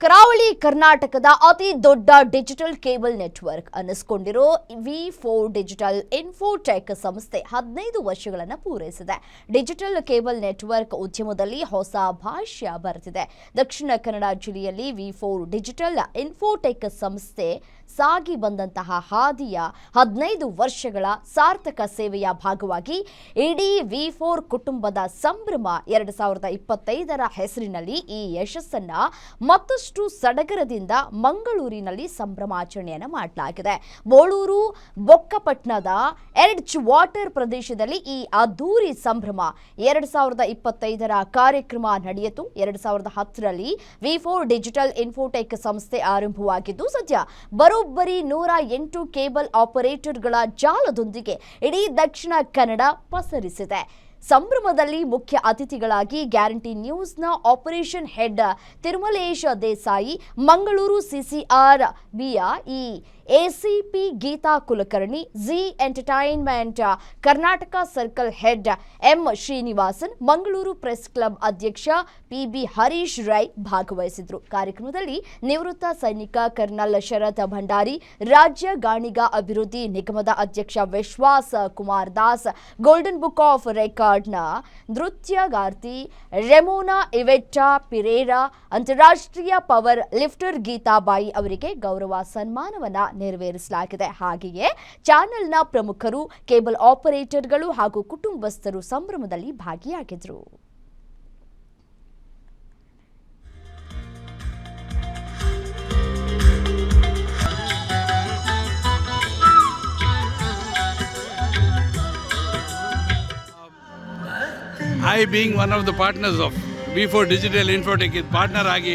ಕರಾವಳಿ ಕರ್ನಾಟಕದ ಅತಿ ದೊಡ್ಡ ಡಿಜಿಟಲ್ ಕೇಬಲ್ ನೆಟ್ವರ್ಕ್ ಅನ್ನಿಸಿಕೊಂಡಿರೋ V4 ಡಿಜಿಟಲ್ ಇನ್ಫೋಟೆಕ್ ಸಂಸ್ಥೆ 15 ವರ್ಷಗಳನ್ನು ಪೂರೈಸಿದೆ. ಡಿಜಿಟಲ್ ಕೇಬಲ್ ನೆಟ್ವರ್ಕ್ ಉದ್ಯಮದಲ್ಲಿ ಹೊಸ ಭಾಷ್ಯ ಬರೆದಿದೆ. ದಕ್ಷಿಣ ಕನ್ನಡ ಜಿಲ್ಲೆಯಲ್ಲಿ V4 ಡಿಜಿಟಲ್ ಇನ್ಫೋಟೆಕ್ ಸಂಸ್ಥೆ ಸಾಗಿ ಬಂದಂತಹ ಹಾದಿಯ 15 ವರ್ಷಗಳ ಸಾರ್ಥಕ ಸೇವೆಯ ಭಾಗವಾಗಿ ಇಡೀ V4 ಕುಟುಂಬದ ಸಂಭ್ರಮ 2025ರ ಹೆಸರಿನಲ್ಲಿ ಈ ಯಶಸ್ಸನ್ನ ಮತ್ತಷ್ಟು ಸಡಗರದಿಂದ ಮಂಗಳೂರಿನಲ್ಲಿ ಸಂಭ್ರಮಾಚರಣೆಯನ್ನು ಮಾಡಲಾಗಿದೆ. ಬೋಳೂರು ಬೊಕ್ಕಪಟ್ಟಣದ ಎಡ್ಜ್ ವಾಟರ್ ಪ್ರದೇಶದಲ್ಲಿ ಈ ಅದ್ದೂರಿ ಸಂಭ್ರಮ 2025ರ ಕಾರ್ಯಕ್ರಮ ನಡೆಯಿತು. 2010ರಲ್ಲಿ V4 ಡಿಜಿಟಲ್ ಇನ್ಫೋಟೆಕ್ ಸಂಸ್ಥೆ ಆರಂಭವಾಗಿದ್ದು ಸದ್ಯ ಬರೋಬ್ಬರಿ 108 ಕೇಬಲ್ ಆಪರೇಟರ್ಗಳ ಜಾಲದೊಂದಿಗೆ ಇಡೀ ದಕ್ಷಿಣ ಕನ್ನಡ ಪಸರಿಸಿದೆ. ಸಂಭ್ರಮದಲ್ಲಿ ಮುಖ್ಯ ಅತಿಥಿಗಳಾಗಿ ಗ್ಯಾರಂಟಿ ನ್ಯೂಸ್ನ operation head Tirumalesh Desai, Mangaluru CCR ಬಿಯ ACP Geetha Kulkarni, Zee entertainment Karnataka circle head M Srinivasan, Mangaluru press club ಅಧ್ಯಕ್ಷ ಪಿಬಿ ಹರೀಶ್ ರೈ ಭಾಗವಹಿಸಿದ್ರು. ಕಾರ್ಯಕ್ರಮದಲ್ಲಿ ನಿವೃತ್ತ ಸೈನಿಕ ಕರ್ನಲ್ ಶರತ್ ಭಂಡಾರಿ, ರಾಜ್ಯ ಗಾಣಿಗ ಅಭಿವೃದ್ಧಿ ನಿಗಮದ ಅಧ್ಯಕ್ಷ Vishwas Kumar Das, golden book of ರೆಕಾರ್ಡ್ನ ನೃತ್ಯಗಾರ್ತಿ ರೆಮೋನಾ ಇವೆಟ್ಟಾ ಪಿರೇರಾ, ಅಂತಾರಾಷ್ಟ್ರೀಯ ಪವರ್ ಲಿಫ್ಟರ್ ಗೀತಾಬಾಯಿ ಅವರಿಗೆ ಗೌರವ ಸನ್ಮಾನವನ್ನ ನೆರವೇರಿಸಲಾಗಿದೆ. ಹಾಗೆಯೇ ಚಾನೆಲ್ನ ಪ್ರಮುಖರು, ಕೇಬಲ್ ಆಪರೇಟರ್ಗಳು ಹಾಗೂ ಕುಟುಂಬಸ್ಥರು ಸಂಭ್ರಮದಲ್ಲಿ ಭಾಗಿಯಾಗಿದ್ದರು. I, being one of the partners of V4 Digital Infotech, partner agi,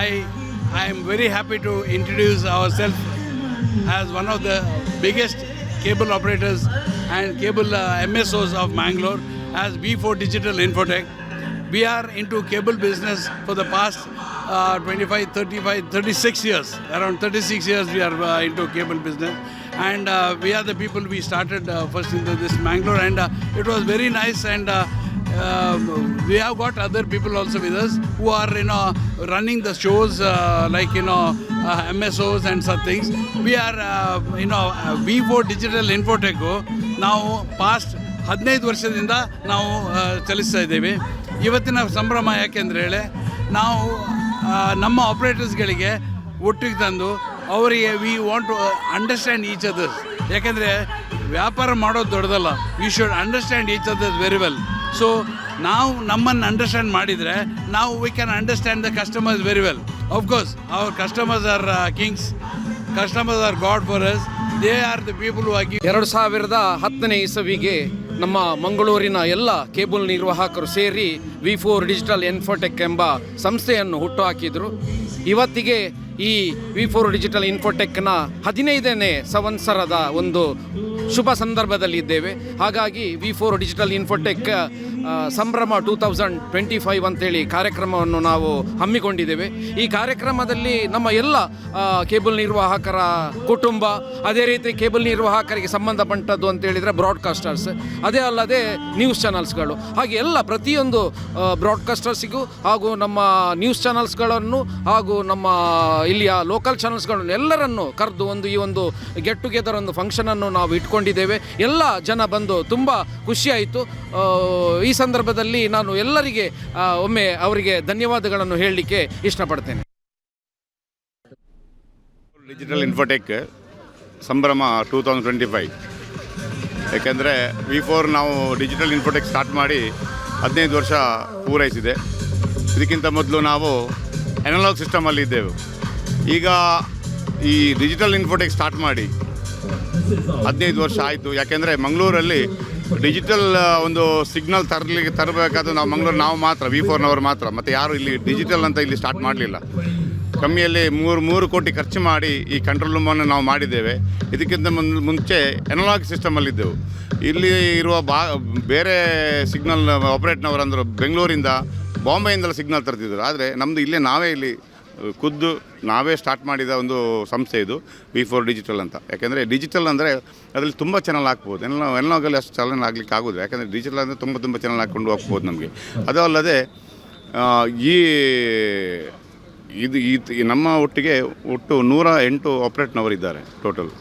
I am very happy to introduce ourselves as one of the biggest cable operators and cable MSOs of Mangalore as V4 Digital Infotech. We are into cable business for the past 25, 35, 36 years. Around 36 years we are into cable business. And we are the people we started first into this Mangalore, and it was very nice. And we have got other people also with us who are running the shows like MSOs and such things. We are V4 Digital Infotech ನಾವು past 15 ವರ್ಷದಿಂದ ನಾವು ಚಲಿಸ್ತಾ ಇದ್ದೇವೆ. ಇವತ್ತಿನ ಸಂಭ್ರಮ ಯಾಕೆಂದರೆ ಹೇಳಿ, ನಾವು ನಮ್ಮ ಆಪರೇಟರ್ಸ್ಗಳಿಗೆ ಒಟ್ಟಿಗೆ ತಂದು ಅವರಿಗೆ we want to understand each others. ಯಾಕೆಂದರೆ ವ್ಯಾಪಾರ ಮಾಡೋದು ದೊಡ್ಡದಲ್ಲ, we should understand each others very well. So ನಾವು ನಮ್ಮನ್ನು ಅಂಡರ್ಸ್ಟ್ಯಾಂಡ್ ಮಾಡಿದರೆ ನಾವು we can understand the customers very well. Of course our customers are kings, customers are god for us. They are the people who ಆಗಿ 2010ನೇ ಇಸವಿಗೆ ನಮ್ಮ ಮಂಗಳೂರಿನ ಎಲ್ಲ cable ನಿರ್ವಾಹಕರು ಸೇರಿ V4 ಡಿಜಿಟಲ್ ಇನ್ಫೋಟೆಕ್ ಎಂಬ ಸಂಸ್ಥೆಯನ್ನು ಹುಟ್ಟುಹಾಕಿದರು. ಇವತ್ತಿಗೆ ಈ V4 ಡಿಜಿಟಲ್ ಇನ್ಫೋಟೆಕ್ನ 15ನೇ ಸಂವತ್ಸರದ ಒಂದು ಶುಭ ಸಂದರ್ಭದಲ್ಲಿದ್ದೇವೆ. ಹಾಗಾಗಿ V4 ಡಿಜಿಟಲ್ ಇನ್ಫೋಟೆಕ್ ಸಂಭ್ರಮ 2025 ಅಂತೇಳಿ ಕಾರ್ಯಕ್ರಮವನ್ನು ನಾವು ಹಮ್ಮಿಕೊಂಡಿದ್ದೇವೆ. ಈ ಕಾರ್ಯಕ್ರಮದಲ್ಲಿ ನಮ್ಮ ಎಲ್ಲ ಕೇಬಲ್ ನಿರ್ವಾಹಕರ ಕುಟುಂಬ, ಅದೇ ರೀತಿ ಕೇಬಲ್ ನಿರ್ವಾಹಕರಿಗೆ ಸಂಬಂಧಪಟ್ಟದ್ದು ಅಂತೇಳಿದರೆ ಬ್ರಾಡ್ಕಾಸ್ಟರ್ಸ್, ಅದೇ ಅಲ್ಲದೆ ನ್ಯೂಸ್ ಚಾನಲ್ಸ್ಗಳು, ಹಾಗೆ ಎಲ್ಲ ಪ್ರತಿಯೊಂದು ಬ್ರಾಡ್ಕಾಸ್ಟರ್ಸಿಗೂ ಹಾಗೂ ನಮ್ಮ ನ್ಯೂಸ್ ಚಾನಲ್ಸ್ಗಳನ್ನು ಹಾಗೂ ನಮ್ಮ ಇಲ್ಲಿಯ ಲೋಕಲ್ ಚಾನಲ್ಸ್ಗಳನ್ನು ಎಲ್ಲರನ್ನು ಕರೆದು ಈ ಒಂದು ಗೆಟ್ ಟುಗೆದರ್ ಒಂದು ಫಂಕ್ಷನನ್ನು ನಾವು ಇಟ್ಕೊಂಡಿದ್ದೇವೆ. ಎಲ್ಲ ಜನ ಬಂದು ತುಂಬ ಖುಷಿಯಾಯಿತು. ಈ ಸಂದರ್ಭದಲ್ಲಿ ನಾನು ಎಲ್ಲರಿಗೆ ಒಮ್ಮೆ ಅವರಿಗೆ ಧನ್ಯವಾದಗಳನ್ನು ಹೇಳಲಿಕ್ಕೆ ಇಷ್ಟಪಡ್ತೇನೆ. ಡಿಜಿಟಲ್ ಇನ್ಫೋಟೆಕ್ ಸಂಭ್ರಮ 2025, ಯಾಕೆಂದರೆ V4 ನಾವು ಡಿಜಿಟಲ್ ಇನ್ಫೋಟೆಕ್ ಸ್ಟಾರ್ಟ್ ಮಾಡಿ 15 ವರ್ಷ ಪೂರೈಸಿದೆ. ಇದಕ್ಕಿಂತ ಮೊದಲು ನಾವು ಅನಲಾಗ್ ಸಿಸ್ಟಮಲ್ಲಿ ಇದ್ದೆವು. ಈಗ ಈ ಡಿಜಿಟಲ್ ಇನ್ಫೋಟೆಕ್ ಸ್ಟಾರ್ಟ್ ಮಾಡಿ 15 ವರ್ಷ ಆಯಿತು. ಯಾಕೆಂದರೆ ಮಂಗಳೂರಲ್ಲಿ ಡಿಜಿಟಲ್ ಒಂದು ಸಿಗ್ನಲ್ ತರಬೇಕಾದ್ರೆ ನಾವು ಮಾತ್ರ V4ನವರು ಮಾತ್ರ, ಮತ್ತು ಯಾರು ಇಲ್ಲಿ ಡಿಜಿಟಲ್ ಅಂತ ಇಲ್ಲಿ ಸ್ಟಾರ್ಟ್ ಮಾಡಲಿಲ್ಲ. ಕಮ್ಮಿಯಲ್ಲಿ 3 ಕೋಟಿ ಖರ್ಚು ಮಾಡಿ ಈ ಕಂಟ್ರೋಲ್ ರೂಮನ್ನು ನಾವು ಮಾಡಿದ್ದೇವೆ. ಇದಕ್ಕಿಂತ ಮುಂಚೆ ಅನಲಾಗ್ ಸಿಸ್ಟಮಲ್ಲಿದ್ದೆವು. ಇಲ್ಲಿ ಇರುವ ಬೇರೆ ಸಿಗ್ನಲ್ ಆಪ್ರೇಟ್ನವರು ಅಂದರು ಬೆಂಗಳೂರಿಂದ, ಬಾಂಬೆಯಿಂದಲೂ ಸಿಗ್ನಲ್ ತರ್ತಿದ್ದರು. ಆದರೆ ನಮ್ಮದು ಇಲ್ಲೇ ನಾವೇ ಇಲ್ಲಿ ಖುದ್ದು ನಾವೇ ಸ್ಟಾರ್ಟ್ ಮಾಡಿದ ಒಂದು ಸಂಸ್ಥೆ ಇದು V4 ಡಿಜಿಟಲ್ ಅಂತ. ಯಾಕೆಂದರೆ ಡಿಜಿಟಲ್ ಅಂದರೆ ಅದರಲ್ಲಿ ತುಂಬ ಚಾನಲ್ ಹಾಕ್ಬೋದು. ಅನಲಾಗಲ್ಲಿ ಅಷ್ಟು ಚಾನಲ್ ಆಗಲಿಕ್ಕೆ ಆಗೋದು. ಯಾಕೆಂದರೆ ಡಿಜಿಟಲ್ ಅಂದರೆ ತುಂಬ ಚಾನಲ್ ಹಾಕ್ಕೊಂಡು ಹೋಗ್ಬೋದು ನಮಗೆ. ಅದು ಅಲ್ಲದೆ ಇದು ನಮ್ಮ ಒಟ್ಟಿಗೆ ಒಟ್ಟು 108 ಆಪ್ರೇಟ್ನವರಿದ್ದಾರೆ ಟೋಟಲ್.